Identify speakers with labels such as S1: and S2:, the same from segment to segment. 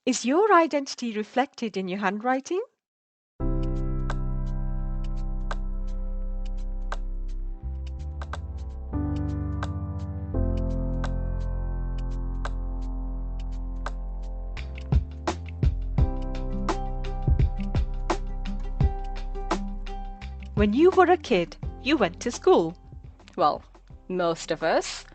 S1: Is your identity reflected in your handwriting? When you were a kid, you went to school. Well, most of us.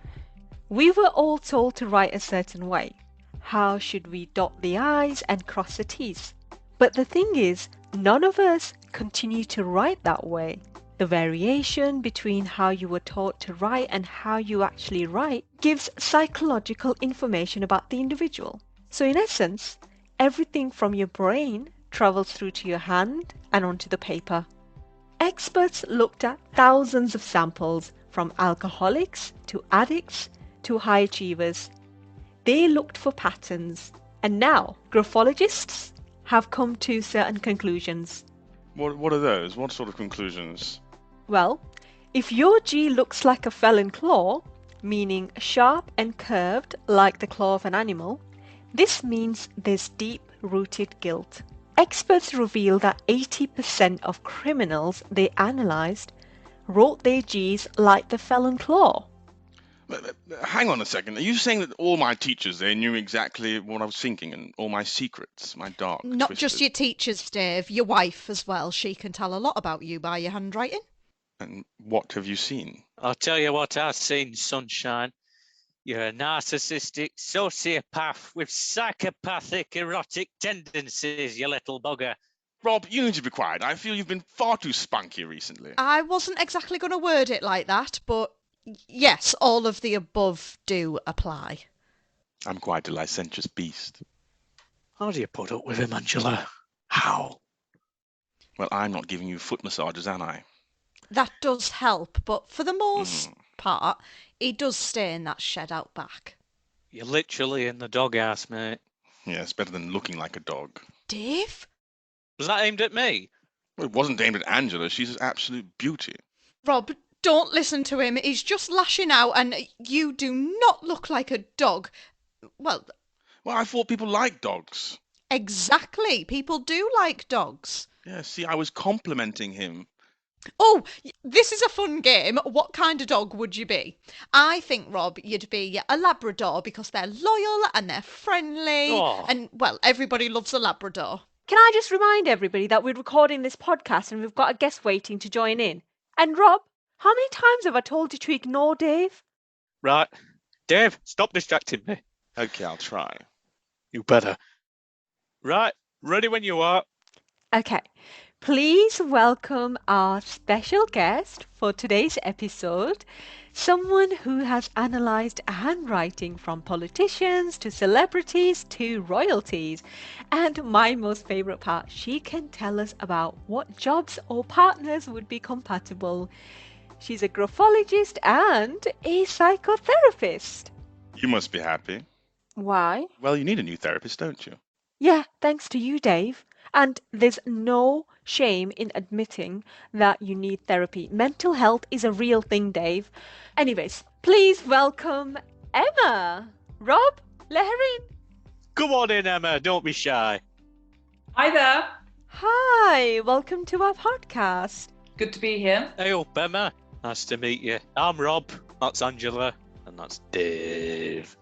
S1: We were all told to write a certain way. How should we dot the I's and cross the T's? But the thing is, none of us continue to write that way. The variation between how you were taught to write and how you actually write gives psychological information about the individual. So, in essence, everything from your brain travels through to your hand and onto the paper. Experts looked at thousands of samples from alcoholics to addicts to high achievers. They looked for patterns, and now graphologists have come to certain conclusions.
S2: What are those? What sort of conclusions?
S1: Well, if your G looks like a felon claw, meaning sharp and curved like the claw of an animal, this means there's deep-rooted guilt. Experts reveal that 80% of criminals they analysed wrote their G's like the felon claw.
S2: Hang on a second. Are you saying that all my teachers, they knew exactly what I was thinking and all my secrets, my dark,
S3: Not just
S2: twisted...
S3: your teachers, Dave, your wife as well. She can tell a lot about you by your handwriting.
S2: And what have you seen?
S4: I'll tell you what I've seen, sunshine. You're a narcissistic sociopath with psychopathic erotic tendencies, you little bugger.
S2: Rob, you need to be quiet. I feel you've been far too spunky recently.
S3: I wasn't exactly going to word it like that, but yes, all of the above do apply.
S2: I'm quite a licentious beast.
S4: How do you put up with him, Angela? How?
S2: Well, I'm not giving you foot massages, am I?
S3: That does help, but for the most part, he does stay in that shed out back.
S4: You're literally in the doghouse, mate.
S2: Yes, better than looking like a dog.
S3: Dave?
S4: Was that aimed at me?
S2: Well, it wasn't aimed at Angela. She's an absolute beauty.
S3: Rob, don't listen to him. He's just lashing out, and you do not look like a dog. Well,
S2: I thought people liked dogs.
S3: exactly. People do like dogs.
S2: Yeah, see, I was complimenting him.
S3: Oh, this is a fun game. What kind of dog would you be? I think, Rob, you'd be a Labrador because they're loyal and they're friendly.
S4: Oh.
S3: And, well, everybody loves a Labrador.
S1: Can I just remind everybody that we're recording this podcast and we've got a guest waiting to join in? And Rob, how many times have I told you to ignore Dave?
S4: Right. Dave, stop distracting me.
S2: Okay, I'll try.
S4: You better. Right, ready when you are.
S1: Okay, please welcome our special guest for today's episode, someone who has analysed handwriting from politicians to celebrities to royalties. And my most favourite part, she can tell us about what jobs or partners would be compatible. She's a graphologist and a psychotherapist.
S2: You must be happy.
S1: Why?
S2: Well, you need a new therapist, don't you?
S1: Yeah, thanks to you, Dave. And there's no shame in admitting that you need therapy. Mental health is a real thing, Dave. Anyways, please welcome Emma. Rob, let her in.
S4: Come on in, Emma. Don't be shy.
S5: Hi there.
S1: Hi, welcome to our podcast.
S5: Good to be here.
S4: Hey up, Emma. Nice to meet you. I'm Rob. That's Angela. And that's Dave.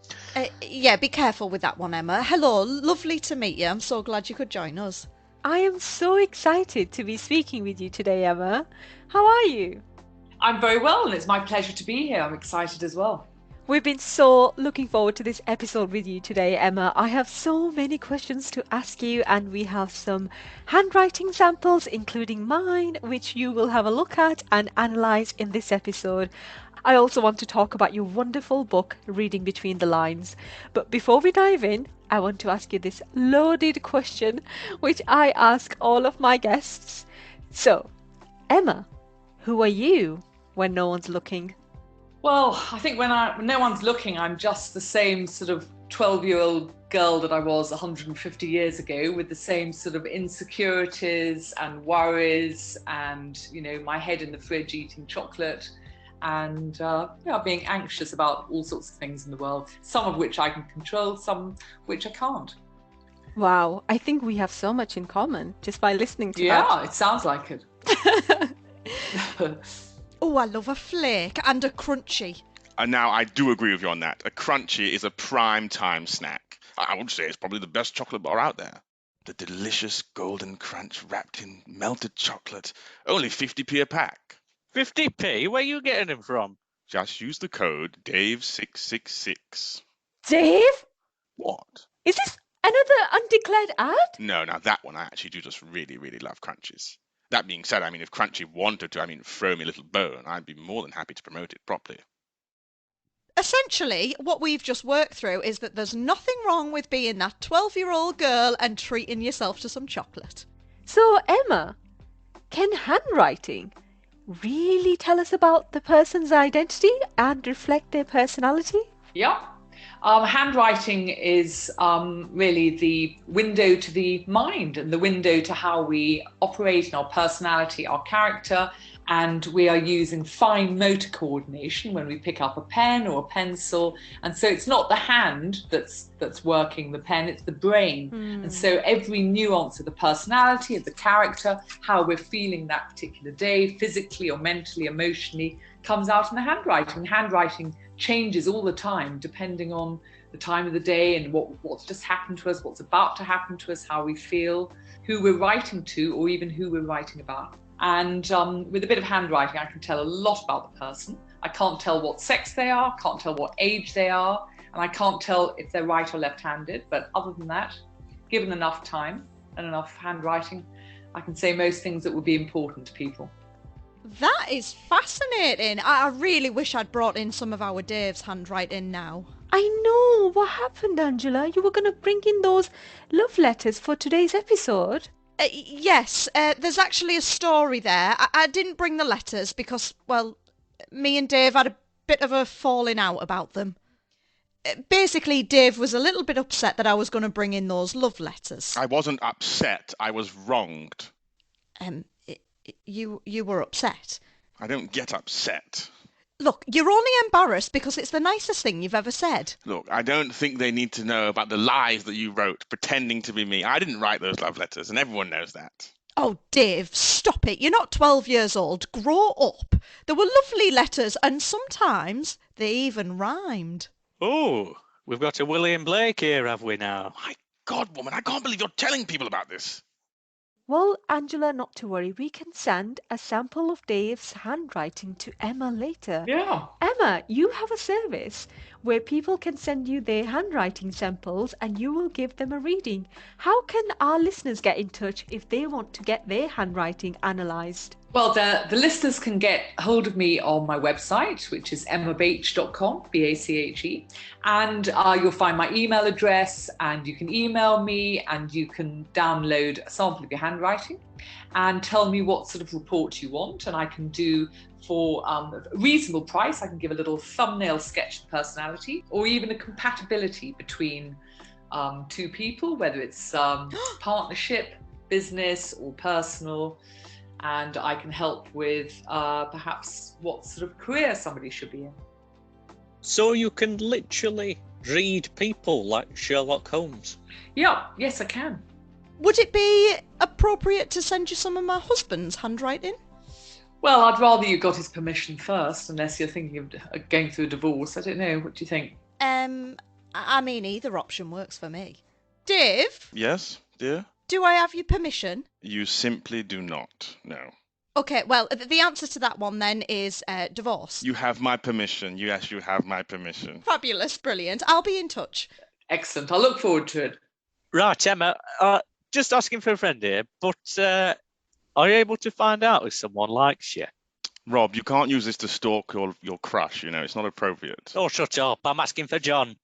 S3: Yeah, be careful with that one, Emma. Hello, lovely to meet you. I'm so glad you could join us.
S1: I am so excited to be speaking with you today, Emma. How are you?
S5: I'm very well, and it's my pleasure to be here. I'm excited as well.
S1: We've been so looking forward to this episode with you today, Emma. I have so many questions to ask you, and we have some handwriting samples, including mine, which you will have a look at and analyse in this episode. I also want to talk about your wonderful book, Reading Between the Lines. But before we dive in, I want to ask you this loaded question, which I ask all of my guests. So, Emma, who are you when no one's looking?
S5: Well, I think when no one's looking, I'm just the same sort of 12-year-old girl that I was 150 years ago, with the same sort of insecurities and worries and, my head in the fridge eating chocolate and being anxious about all sorts of things in the world, some of which I can control, some which I can't.
S1: Wow, I think we have so much in common just by listening to
S5: Yeah, it sounds like it.
S1: that.
S3: Oh, I love a flake and a crunchy.
S2: And now I do agree with you on that. A crunchy is a prime time snack. I would say it's probably the best chocolate bar out there. The delicious golden crunch wrapped in melted chocolate. Only 50p a pack.
S4: 50p? Where are you getting them from?
S2: Just use the code Dave666.
S1: Dave?
S2: What?
S1: Is this another undeclared ad?
S2: No, now that one I actually do just really, really love crunchies. That being said, I mean, if Crunchy wanted to, throw me a little bone, I'd be more than happy to promote it properly.
S3: Essentially, what we've just worked through is that there's nothing wrong with being that 12-year-old girl and treating yourself to some chocolate.
S1: So, Emma, can handwriting really tell us about the person's identity and reflect their personality?
S5: Yeah. Handwriting is really the window to the mind and the window to how we operate in our personality, our character, and we are using fine motor coordination when we pick up a pen or a pencil. And so it's not the hand that's working the pen, it's the brain. And so every nuance of the personality, of the character, how we're feeling that particular day, physically or mentally, emotionally, comes out in the handwriting. Handwriting changes all the time depending on the time of the day and what's just happened to us, what's about to happen to us, how we feel, who we're writing to, or even who we're writing about. And with a bit of handwriting, I can tell a lot about the person. I can't tell what sex they are, can't tell what age they are, and I can't tell if they're right or left-handed. But other than that, given enough time and enough handwriting, I can say most things that would be important to people.
S3: That is fascinating. I really wish I'd brought in some of our Dave's handwriting now.
S1: I know. What happened, Angela? You were going to bring in those love letters for today's episode?
S3: Yes, there's actually a story there. I didn't bring the letters because, well, me and Dave had a bit of a falling out about them. Basically, Dave was a little bit upset that I was going to bring in those love letters.
S2: I wasn't upset, I was wronged.
S3: You were upset.
S2: I don't get upset.
S3: Look, you're only embarrassed because it's the nicest thing you've ever said.
S2: Look, I don't think they need to know about the lies that you wrote, pretending to be me. I didn't write those love letters, and everyone knows that.
S3: Oh, Dave, stop it. You're not 12 years old. Grow up. There were lovely letters, and sometimes they even rhymed.
S4: Oh, we've got a William Blake here, have we now?
S2: My God, woman, I can't believe you're telling people about this.
S1: Well, Angela, not to worry. We can send a sample of Dave's handwriting to Emma later.
S5: Yeah.
S1: Emma, you have a service where people can send you their handwriting samples and you will give them a reading. How can our listeners get in touch if they want to get their handwriting analysed?
S5: Well, the listeners can get hold of me on my website, which is emmabache.com, B-A-C-H-E. And you'll find my email address and you can email me and you can download a sample of your handwriting and tell me what sort of report you want. And I can do for a reasonable price, I can give a little thumbnail sketch of personality or even a compatibility between two people, whether it's partnership, business or personal. And I can help with perhaps what sort of career somebody should be in.
S4: So you can literally read people like Sherlock Holmes?
S5: Yeah, yes, I can.
S3: Would it be appropriate to send you some of my husband's handwriting?
S5: Well, I'd rather you got his permission first, unless you're thinking of going through a divorce. I don't know. What do you think?
S3: I mean, either option works for me. Dave?
S2: Yes, dear?
S3: Do I have your permission?
S2: You simply do not, no.
S3: Okay, well, the answer to that one then is divorce.
S2: You have my permission. Yes, you have my permission.
S3: Fabulous, brilliant. I'll be in touch.
S5: Excellent. I look forward to it.
S4: Right, Emma, just asking for a friend here, but are you able to find out if someone likes you?
S2: Rob, you can't use this to stalk your crush, it's not appropriate.
S4: Oh, shut up. I'm asking for John.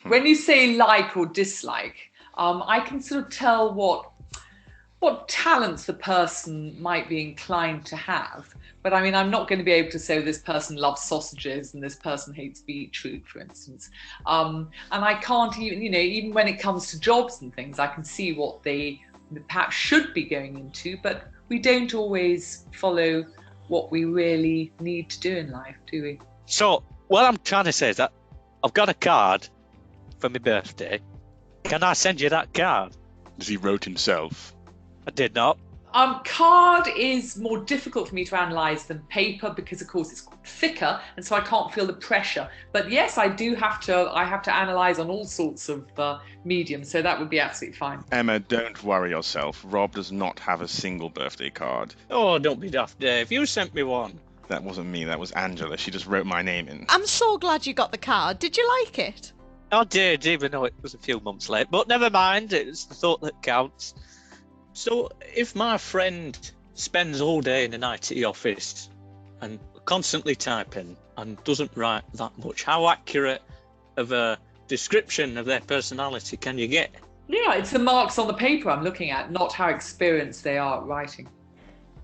S5: When you say like or dislike, I can sort of tell what talents the person might be inclined to have. But I mean, I'm not going to be able to say this person loves sausages and this person hates beetroot, for instance. And I can't even, even when it comes to jobs and things, I can see what they perhaps should be going into, but we don't always follow what we really need to do in life, do we?
S4: So what I'm trying to say is that I've got a card for my birthday, Can I send you that card?
S2: As he wrote himself.
S4: I did not.
S5: Card is more difficult for me to analyse than paper because, of course, it's thicker, and so I can't feel the pressure. But yes, I have to analyse on all sorts of mediums, so that would be absolutely fine.
S2: Emma, don't worry yourself. Rob does not have a single birthday card.
S4: Oh, don't be daft, Dave. You sent me one.
S2: That wasn't me, that was Angela. She just wrote my name in.
S3: I'm so glad you got the card. Did you like it?
S4: I did, even though it was a few months late. But never mind, it's the thought that counts. So, if my friend spends all day in an IT office and constantly typing and doesn't write that much, how accurate of a description of their personality can you get?
S5: Yeah, it's the marks on the paper I'm looking at, not how experienced they are at writing.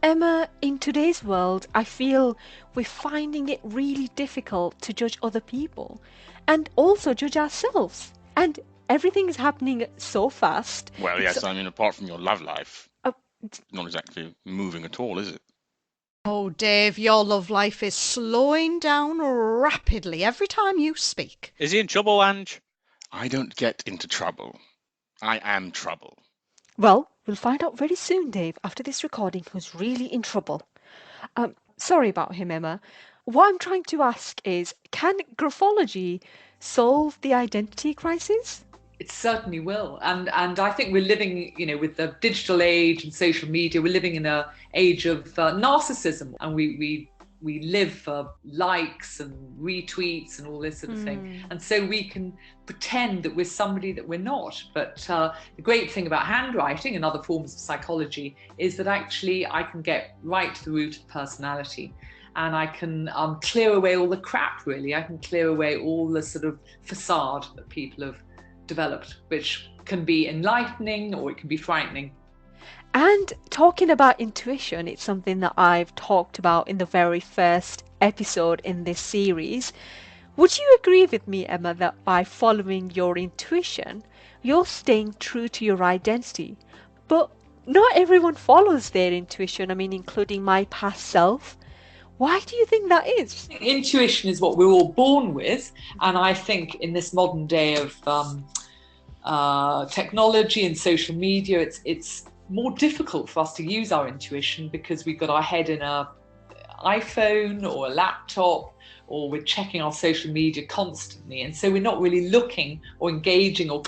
S1: Emma, in today's world, I feel we're finding it really difficult to judge other people and also judge ourselves. And everything is happening so fast.
S2: Well, yes,
S1: So-
S2: I mean, apart from your love life,
S1: Uh,
S2: not exactly moving at all, is it?
S3: Oh, Dave, your love life is slowing down rapidly every time you speak.
S4: Is he in trouble, Ange?
S2: I don't get into trouble. I am trouble.
S1: Well, we'll find out very soon, Dave, after this recording, who's really in trouble. Sorry about him, Emma. What I'm trying to ask is, can graphology solve the identity crisis?
S5: It certainly will, and I think we're living, with the digital age and social media, we're living in an age of narcissism, and we live for likes and retweets and all this sort of thing, and so we can pretend that we're somebody that we're not. But the great thing about handwriting and other forms of psychology is that actually I can get right to the root of personality. And I can clear away all the crap, really. I can clear away all the sort of facade that people have developed, which can be enlightening or it can be frightening.
S1: And talking about intuition, it's something that I've talked about in the very first episode in this series. Would you agree with me, Emma, that by following your intuition, you're staying true to your identity? But not everyone follows their intuition, including my past self. Why do you think that is?
S5: Intuition is what we're all born with, and I think in this modern day of technology and social media, it's more difficult for us to use our intuition because we've got our head in an iPhone or a laptop, or we're checking our social media constantly, and so we're not really looking or engaging or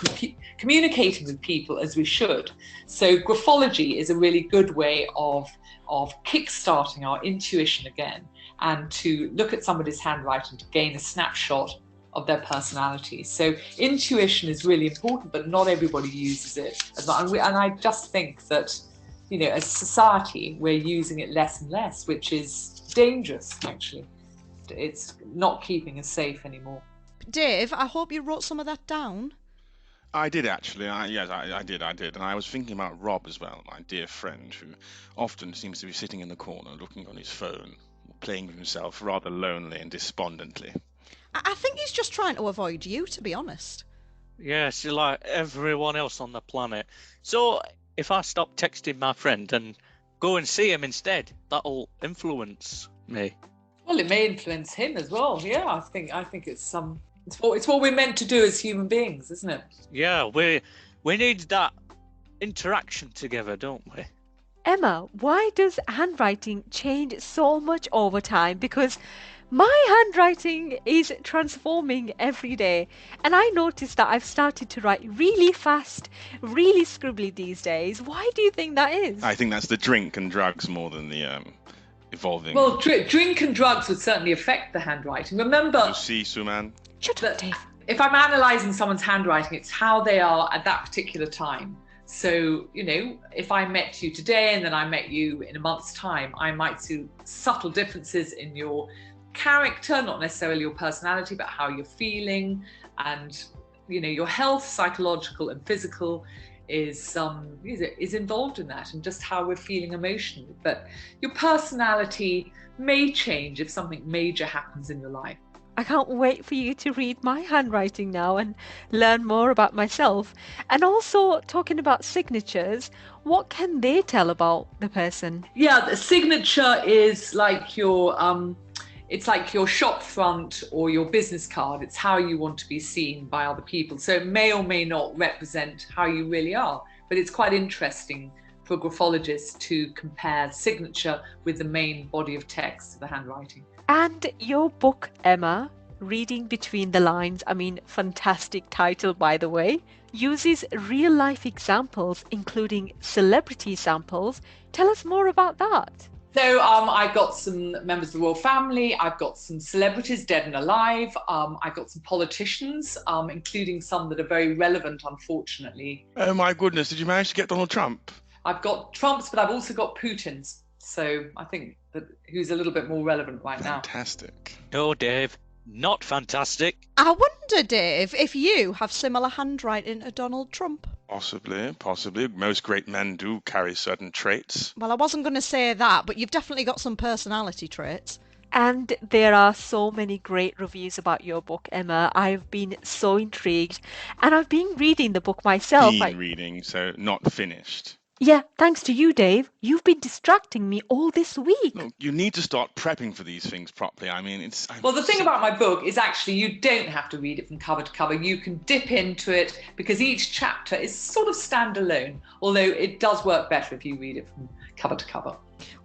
S5: communicating with people as we should. So graphology is a really good way of kickstarting our intuition again, and to look at somebody's handwriting to gain a snapshot of their personality. So intuition is really important, but not everybody uses it as much. And I just think that, as a society, we're using it less and less, which is dangerous, actually. It's not keeping us safe anymore.
S3: Dave, I hope you wrote some of that down.
S2: I did actually. Yes, I did. And I was thinking about Rob as well, my dear friend, who often seems to be sitting in the corner looking on his phone, playing with himself rather lonely and despondently.
S3: I think he's just trying to avoid you, to be honest.
S4: Yes, you're like everyone else on the planet. So, if I stop texting my friend and go and see him instead, that'll influence me.
S5: Well, it may influence him as well. Yeah, I think it's it's what we're meant to do as human beings, isn't it?
S4: Yeah, we need that interaction together, don't we?
S1: Emma, why does handwriting change so much over time? Because my handwriting is transforming every day, and I noticed that I've started to write really fast, really scribbly these days. Why do you think that is?
S2: I think that's the drink and drugs more than the evolving.
S5: Well, drink and drugs would certainly affect the handwriting. Remember,
S2: You see, Suman?
S1: Shut up, Dave.
S5: if I'm analysing someone's handwriting, it's how they are at that particular time. So, if I met you today and then I met you in a month's time, I might see subtle differences in your character, not necessarily your personality, but how you're feeling, and your health, psychological and physical, is involved in that, and just how we're feeling emotionally. But your personality may change if something major happens in your life.
S1: I can't wait for you to read my handwriting now and learn more about myself. And also, talking about signatures, what can they tell about the person?
S5: Yeah, the signature is like your It's like your shop front or your business card. It's how you want to be seen by other people. So it may or may not represent how you really are. But it's quite interesting for a graphologist to compare signature with the main body of text of the handwriting.
S1: And your book, Emma, Reading Between the Lines, fantastic title, by the way, uses real life examples, including celebrity samples. Tell us more about that.
S5: So I've got some members of the royal family. I've got some celebrities, dead and alive. I've got some politicians, including some that are very relevant, unfortunately.
S2: Oh my goodness, did you manage to get Donald Trump?
S5: I've got Trumps, but I've also got Putins. So I think that who's a little bit more relevant right now.
S2: Fantastic.
S4: No, Dave, not fantastic.
S3: I wonder, Dave, if you have similar handwriting to Donald Trump.
S2: Possibly. Most great men do carry certain traits.
S3: Well, I wasn't going to say that, but you've definitely got some personality traits.
S1: And there are so many great reviews about your book, Emma. I've been so intrigued, and I've been reading the book myself.
S2: Reading, so not finished.
S1: Yeah, thanks to you, Dave. You've been distracting me all this week.
S2: No, you need to start prepping for these things properly.
S5: Well, the thing about my book is actually you don't have to read it from cover to cover. You can dip into it because each chapter is sort of standalone, although it does work better if you read it from cover to cover.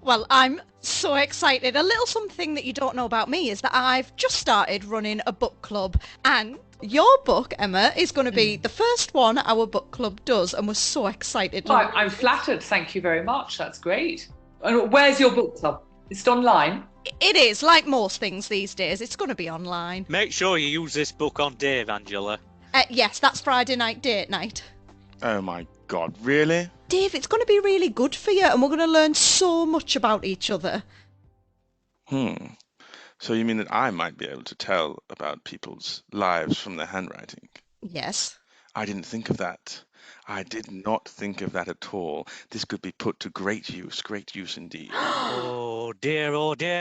S3: Well, I'm so excited. A little something that you don't know about me is that I've just started running a book club, and your book, Emma, is going to be the first one our book club does, and we're so excited.
S5: Well, I'm flattered. Thank you very much. That's great. And where's your book club? Is it online?
S3: It is, like most things these days. It's going to be online.
S4: Make sure you use this book on Dave, Angela.
S3: Yes, that's Friday night date night.
S2: Oh my God, really?
S3: Dave, it's going to be really good for you, and we're going to learn so much about each other.
S2: So you mean that I might be able to tell about people's lives from their handwriting?
S3: Yes.
S2: I didn't think of that. I did not think of that at all. This could be put to great use indeed.
S4: Oh dear,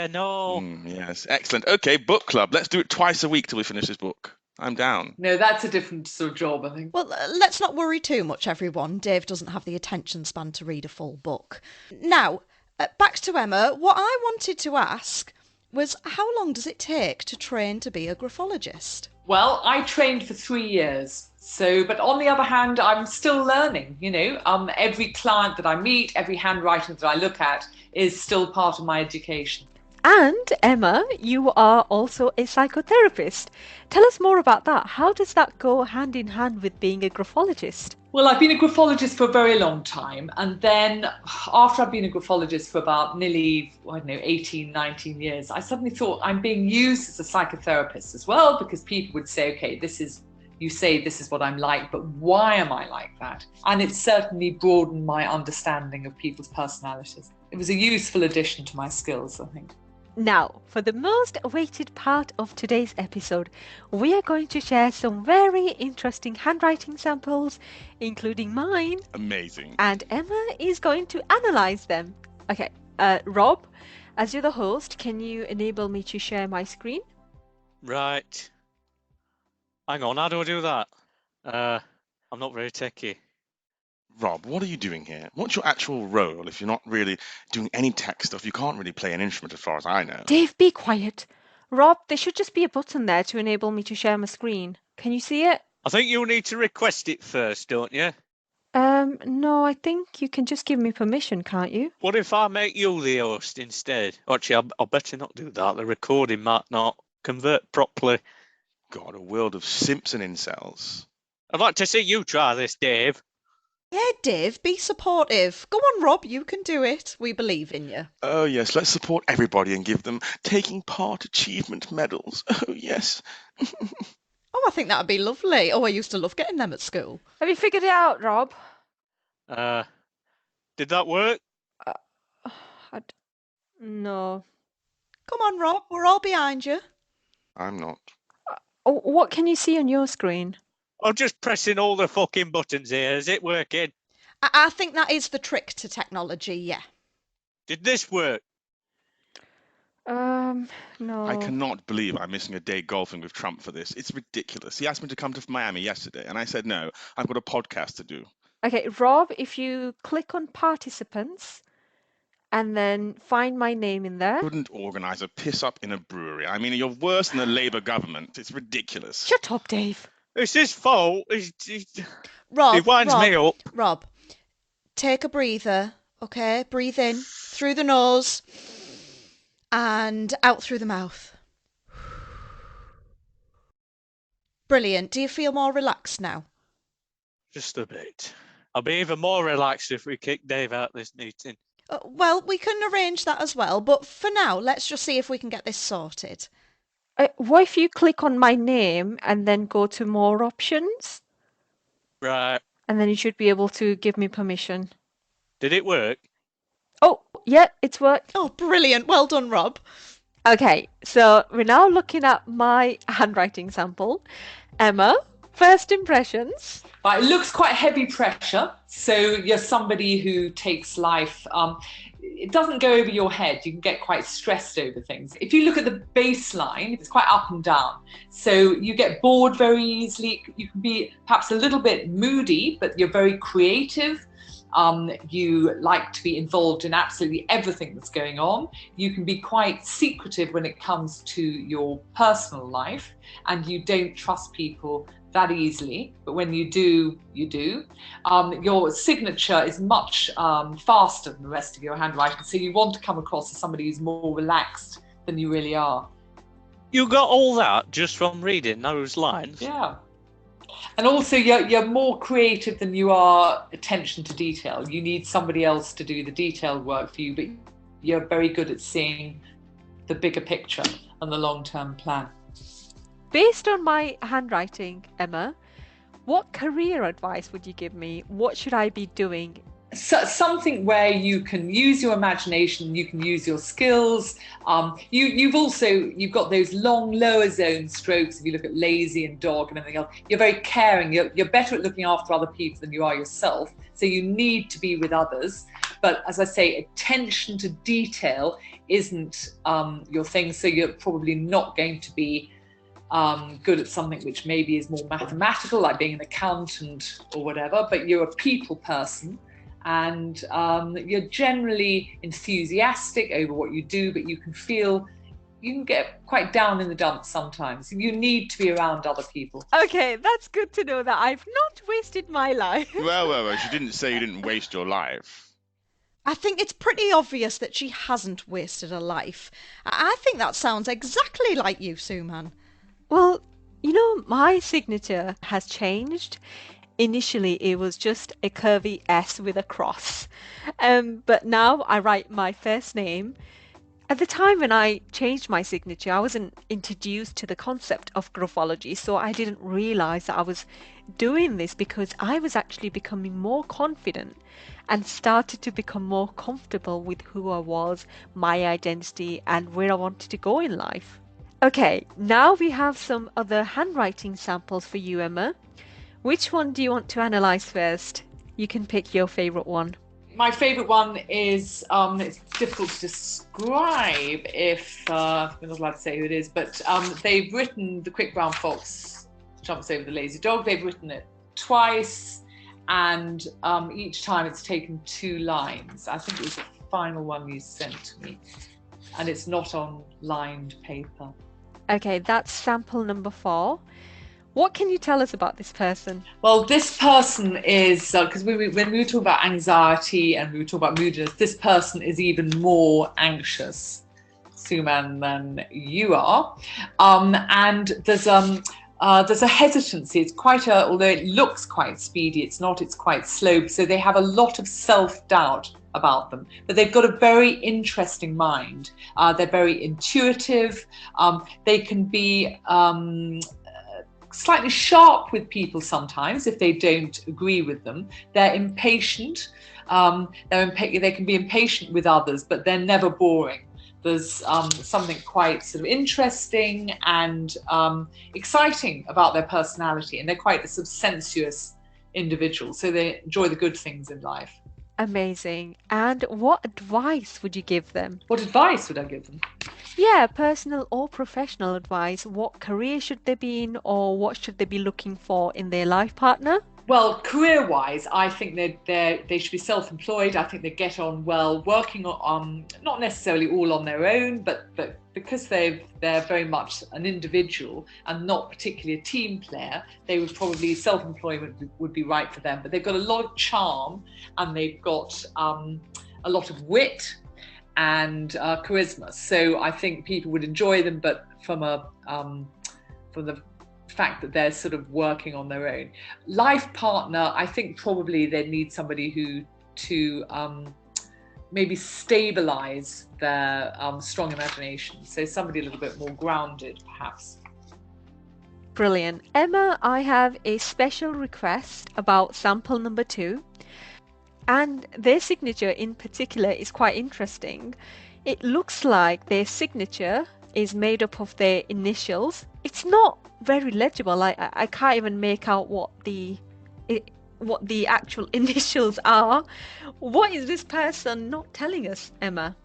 S4: no.
S2: Yes, excellent. Okay, book club. Let's do it twice a week till we finish this book. I'm down.
S5: No, that's a different sort of job, I think.
S3: Well, let's not worry too much, everyone. Dave doesn't have the attention span to read a full book. Now, back to Emma. What I wanted to ask was, how long does it take to train to be a graphologist?
S5: Well, I trained for 3 years. But on the other hand, I'm still learning, every client that I meet, every handwriting that I look at is still part of my education.
S1: And Emma, you are also a psychotherapist. Tell us more about that. How does that go hand in hand with being a graphologist?
S5: Well, I've been a graphologist for a very long time. And then after I've been a graphologist for about nearly, 18, 19 years, I suddenly thought I'm being used as a psychotherapist as well, because people would say, okay, you say this is what I'm like, but why am I like that? And it certainly broadened my understanding of people's personalities. It was a useful addition to my skills, I think.
S1: Now, for the most awaited part of today's episode, we are going to share some very interesting handwriting samples, including mine.
S2: Amazing.
S1: And Emma is going to analyze them. Okay, Rob, as you're the host, can you enable me to share my screen?
S4: Right. Hang on, how do I do that? I'm not very techie.
S2: Rob, what are you doing here? What's your actual role if you're not really doing any tech stuff? You can't really play an instrument as far as I know.
S1: Dave, be quiet. Rob, there should just be a button there to enable me to share my screen. Can you see it?
S4: I think you'll need to request it first, don't you?
S1: No, I think you can just give me permission, can't you?
S4: What if I make you the host instead? Actually, I'll better not do that. The recording might not convert properly.
S2: God, a world of simps and incels.
S4: I'd like to see you try this, Dave.
S3: Yeah, Dave, be supportive. Go on, Rob, you can do it. We believe in you.
S2: Oh, yes, let's support everybody and give them taking part achievement medals. Oh, yes.
S3: Oh, I think that would be lovely. Oh, I used to love getting them at school.
S1: Have you figured it out, Rob?
S4: Did that work?
S1: No.
S3: Come on, Rob, we're all behind you.
S2: I'm not.
S1: Oh, what can you see on your screen?
S4: I'm just pressing all the fucking buttons here. Is it working?
S3: I think that is the trick to technology, yeah.
S4: Did this work?
S1: No.
S2: I cannot believe I'm missing a day golfing with Trump for this. It's ridiculous. He asked me to come to Miami yesterday, and I said no. I've got a podcast to do.
S1: Okay, Rob, if you click on participants and then find my name in there.
S2: Couldn't organise a piss-up in a brewery. I mean, you're worse than the Labour government. It's ridiculous.
S1: Shut up, Dave.
S4: It's his fault. He
S3: Rob,
S4: winds me up.
S3: Rob, take a breather, okay? Breathe in through the nose and out through the mouth. Brilliant. Do you feel more relaxed now?
S4: Just a bit. I'll be even more relaxed if we kick Dave out this meeting.
S3: Well, we can arrange that as well, but for now, let's just see if we can get this sorted.
S1: What if you click on my name and then go to more options?
S4: Right.
S1: And then you should be able to give me permission.
S4: Did it work?
S1: Oh, yeah, it's worked.
S3: Oh, brilliant. Well done, Rob.
S1: Okay, so we're now looking at my handwriting sample. Emma, first impressions?
S5: It looks quite heavy pressure. So you're somebody who takes life, it doesn't go over your head. You can get quite stressed over things. If you look at the baseline, it's quite up and down. So you get bored very easily. You can be perhaps a little bit moody, but you're very creative. You like to be involved in absolutely everything that's going on. You can be quite secretive when it comes to your personal life, and you don't trust people that easily, but when you do, you do. Your signature is much faster than the rest of your handwriting, so you want to come across as somebody who's more relaxed than you really are.
S4: You got all that just from reading those lines?
S5: Yeah. And also you're more creative than you are attention to detail. You need somebody else to do the detailed work for you, but you're very good at seeing the bigger picture and the long-term plan.
S1: Based on my handwriting, Emma, what career advice would you give me? What should I be doing?
S5: So, something where you can use your imagination, you can use your skills. You've got those long lower zone strokes. If you look at lazy and dog and everything else, you're very caring. You're better at looking after other people than you are yourself. So you need to be with others. But as I say, attention to detail isn't your thing. So you're probably not going to be good at something which maybe is more mathematical, like being an accountant or whatever. But you're a people person. And you're generally enthusiastic over what you do, but you can get quite down in the dumps sometimes. You need to be around other people.
S1: Okay, that's good to know that I've not wasted my life.
S2: Well, she didn't say you didn't waste your life.
S3: I think it's pretty obvious that she hasn't wasted her life. I think that sounds exactly like you, Suman.
S1: Well, my signature has changed. Initially, it was just a curvy S with a cross. But now I write my first name. At the time when I changed my signature, I wasn't introduced to the concept of graphology, so I didn't realize that I was doing this because I was actually becoming more confident and started to become more comfortable with who I was, my identity, and where I wanted to go in life. Okay, now we have some other handwriting samples for you, Emma. Which one do you want to analyze first? You can pick your favorite one.
S5: My favorite one is, it's difficult to describe if, I'm not allowed to say who it is, but they've written The Quick Brown Fox Jumps Over the Lazy Dog. They've written it twice, and each time it's taken 2 lines. I think it was the final one you sent to me, and it's not on lined paper.
S1: Okay, that's sample number 4. What can you tell us about this person?
S5: Well, this person is, because when we were talking about anxiety and we were talking about moodiness, this person is even more anxious, Suman, than you are. And there's a hesitancy. It's although it looks quite speedy, it's not, it's quite slow. So they have a lot of self-doubt about them, but they've got a very interesting mind. They're very intuitive. They can be slightly sharp with people sometimes if they don't agree with them. They're impatient. They can be impatient with others, but they're never boring. There's something quite sort of interesting and exciting about their personality, and they're quite a sort of sensuous individual, so they enjoy the good things in life.
S1: Amazing. And what advice would you give them?
S5: What advice would I give them?
S1: Yeah, personal or professional advice. What career should they be in, or what should they be looking for in their life partner?
S5: Well, career-wise, I think they should be self-employed. I think they get on well working on not necessarily all on their own, but because they're very much an individual and not particularly a team player, they would probably self-employment would be right for them. But they've got a lot of charm and they've got a lot of wit and charisma. So I think people would enjoy them, but from the fact that they're sort of working on their own. Life partner, I think probably they need somebody who to maybe stabilize their strong imagination. So somebody a little bit more grounded, perhaps.
S1: Brilliant. Emma, I have a special request about sample number 2. And their signature in particular is quite interesting. It looks like their signature is made up of their initials. It's not very legible. I can't even make out what the actual initials are. What is this person not telling us, Emma?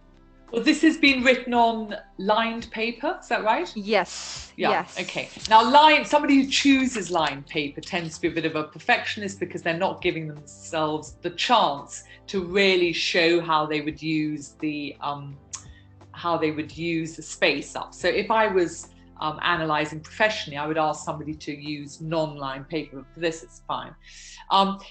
S5: Well, this has been written on lined paper, is that right?
S1: Yes.
S5: Yeah.
S1: Yes.
S5: Okay. Now, somebody who chooses lined paper tends to be a bit of a perfectionist because they're not giving themselves the chance to really show how they would use the space up. So if I was analysing professionally, I would ask somebody to use non-lined paper. But for this, it's fine.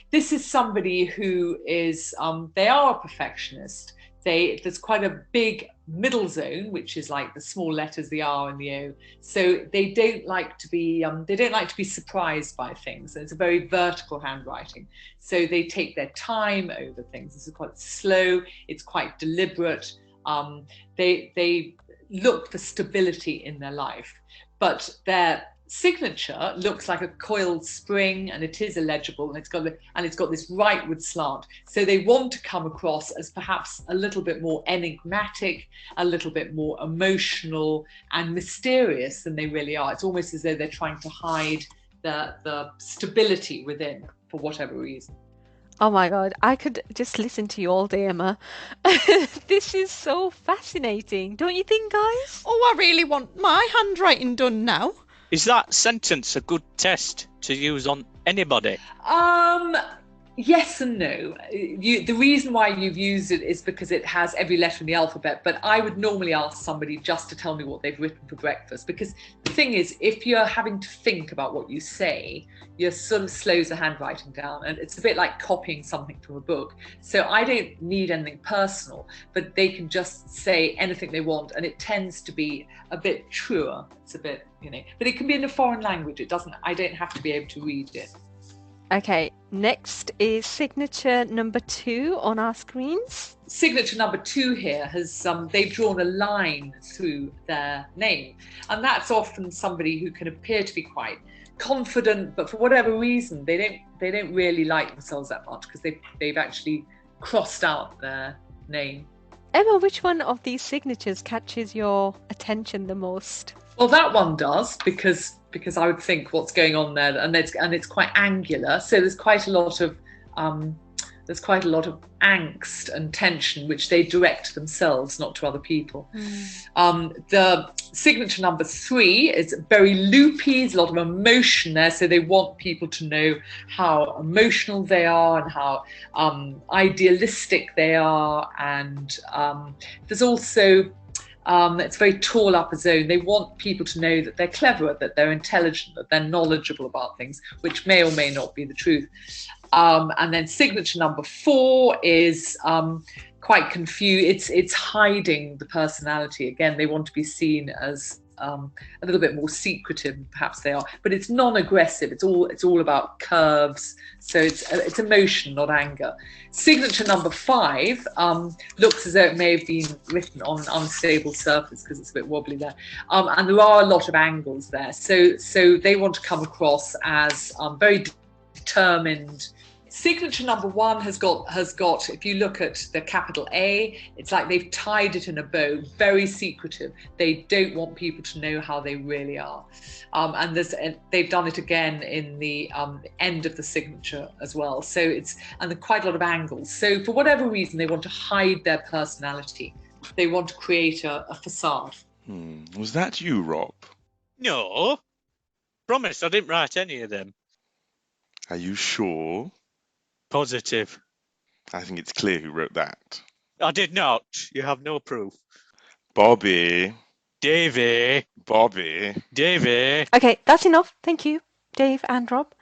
S5: This is somebody who is, they are a perfectionist. There's quite a big middle zone, which is like the small letters, the R and the O. So they don't like to be surprised by things. And it's a very vertical handwriting. So they take their time over things. This is quite slow. It's quite deliberate. They look for stability in their life, but their signature looks like a coiled spring, and it is illegible, and it's got this rightward slant. So they want to come across as perhaps a little bit more enigmatic, a little bit more emotional and mysterious than they really are. It's almost as though they're trying to hide the stability within for whatever reason.
S1: Oh my God, I could just listen to you all day, Emma. This is so fascinating, don't you think, guys?
S3: Oh, I really want my handwriting done now.
S4: Is that sentence a good test to use on anybody?
S5: Yes and no. The reason why you've used it is because it has every letter in the alphabet, but I would normally ask somebody just to tell me what they've written for breakfast, because the thing is, if you're having to think about what you say, you sort of slows the handwriting down, and it's a bit like copying something from a book. So I don't need anything personal, but they can just say anything they want, and it tends to be a bit truer. It's a bit, but it can be in a foreign language. I don't have to be able to read it.
S1: Okay, next is signature number 2 on our screens.
S5: Signature number 2 here has they've drawn a line through their name, and that's often somebody who can appear to be quite confident, but for whatever reason they don't really like themselves that much because they've actually crossed out their name.
S1: Emma, which one of these signatures catches your attention the most?
S5: Well, that one does, because I would think what's going on there, and it's quite angular. So there's quite a lot of angst and tension, which they direct to themselves, not to other people. The signature number 3 is very loopy. There's a lot of emotion there, so they want people to know how emotional they are and how idealistic they are. And there's also it's very tall upper zone. They want people to know that they're clever, that they're intelligent, that they're knowledgeable about things, which may or may not be the truth. And then signature number 4 is quite confused. It's hiding the personality. Again, they want to be seen as a little bit more secretive, perhaps they are, but it's non-aggressive. It's all about curves. So it's emotion, not anger. Signature number 5 looks as though it may have been written on an unstable surface because it's a bit wobbly there, and there are a lot of angles there. So they want to come across as very determined. Signature number 1 has got, if you look at the capital A, it's like they've tied it in a bow, very secretive. They don't want people to know how they really are. And they've done it again in the end of the signature as well. So there's quite a lot of angles. So for whatever reason, they want to hide their personality. They want to create a facade.
S2: Was that you, Rob?
S4: No. Promise I didn't write any of them.
S2: Are you sure?
S4: Positive.
S2: I think it's clear who wrote that.
S4: I did not. You have no proof.
S2: Bobby.
S4: Davy.
S2: Bobby.
S4: Davy.
S1: Okay, that's enough. Thank you, Dave and Rob.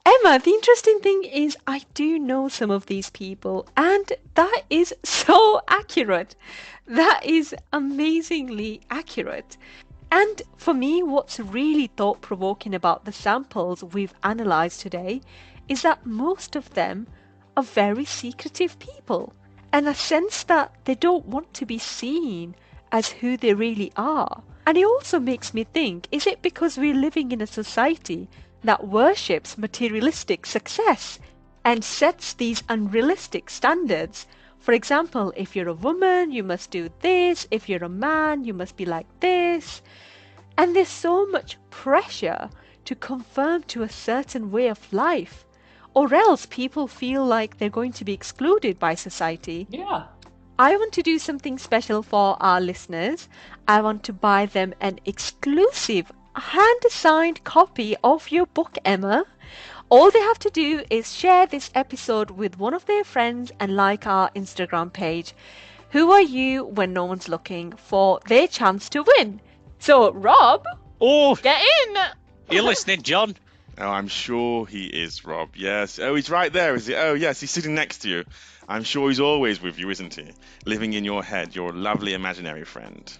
S1: Emma, the interesting thing is I do know some of these people, and that is so accurate. That is amazingly accurate. And for me, what's really thought-provoking about the samples we've analysed today is that most of them are very secretive people, and a sense that they don't want to be seen as who they really are. And it also makes me think, is it because we're living in a society that worships materialistic success and sets these unrealistic standards? For example, if you're a woman, you must do this. If you're a man, you must be like this. And there's so much pressure to conform to a certain way of life, or else people feel like they're going to be excluded by society.
S5: Yeah.
S1: I want to do something special for our listeners. I want to buy them an exclusive hand-signed copy of your book, Emma. All they have to do is share this episode with one of their friends and like our Instagram page. Who are you when no one's looking for their chance to win? So, Rob,
S4: Oh,
S1: get in!
S4: you're listening, John.
S2: Oh, I'm sure he is, Rob. Yes. Oh, he's right there, is he? Oh, yes, he's sitting next to you. I'm sure he's always with you, isn't he? Living in your head, your lovely imaginary friend.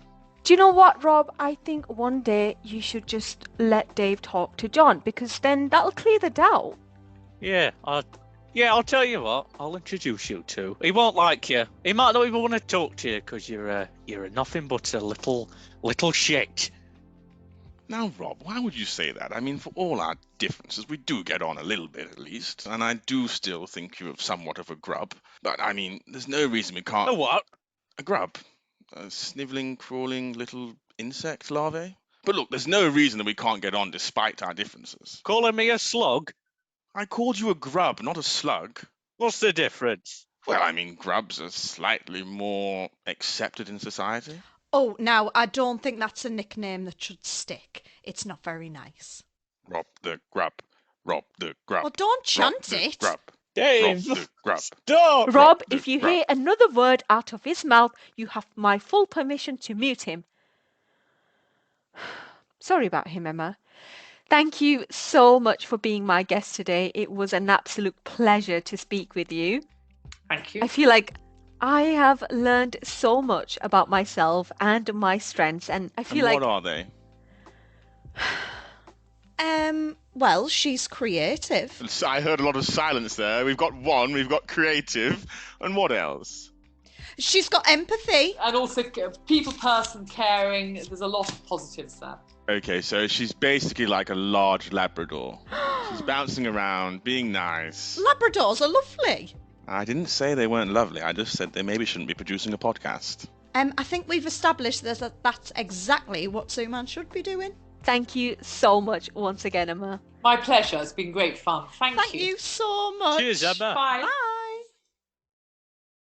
S1: Do you know what, Rob? I think one day you should just let Dave talk to John, because then that'll clear the doubt.
S4: Yeah, I'll tell you what. I'll introduce you two. He won't like you. He might not even want to talk to you because you're a nothing but a little shit.
S2: Now, Rob, why would you say that? I mean, for all our differences, we do get on a little bit at least, and I do still think you're somewhat of a grub. But, I mean, there's no reason we can't...
S4: A what?
S2: A grub. A snivelling, crawling little insect larvae. But look, there's no reason that we can't get on despite our differences.
S4: Calling me a slug?
S2: I called you a grub, not a slug.
S4: What's the difference?
S2: Well, I mean, grubs are slightly more accepted in society.
S3: Oh, now, I don't think that's a nickname that should stick. It's not very nice.
S2: Rob the grub. Rob the grub.
S3: Well, don't
S2: Rob
S3: chant
S2: the
S3: it.
S2: grub.
S4: Dave,
S2: Rob the grub.
S4: stop!
S1: Rob,
S2: the
S1: if you
S2: grub.
S1: hear another word out of his mouth, you have my full permission to mute him. Sorry about him, Emma. Thank you so much for being my guest today. It was an absolute pleasure to speak with you.
S5: Thank you.
S1: I feel like I have learned so much about myself and my strengths, and I feel
S2: And
S1: like
S2: what are they?
S3: Well, she's creative.
S2: So I heard a lot of silence there. We've got one, we've got creative, and what else?
S3: She's got empathy.
S5: And also people person, caring. There's a lot of positives there.
S2: Okay, so she's basically like a large Labrador. She's bouncing around, being nice.
S3: Labradors are lovely.
S2: I didn't say they weren't lovely. I just said they maybe shouldn't be producing a podcast.
S3: I think we've established that's exactly what Zooman should be doing.
S1: thank you so much once again, Emma.
S5: My pleasure. It's been great fun. Thank you.
S3: Thank you so much.
S4: Cheers, Emma.
S5: Bye.
S3: Bye.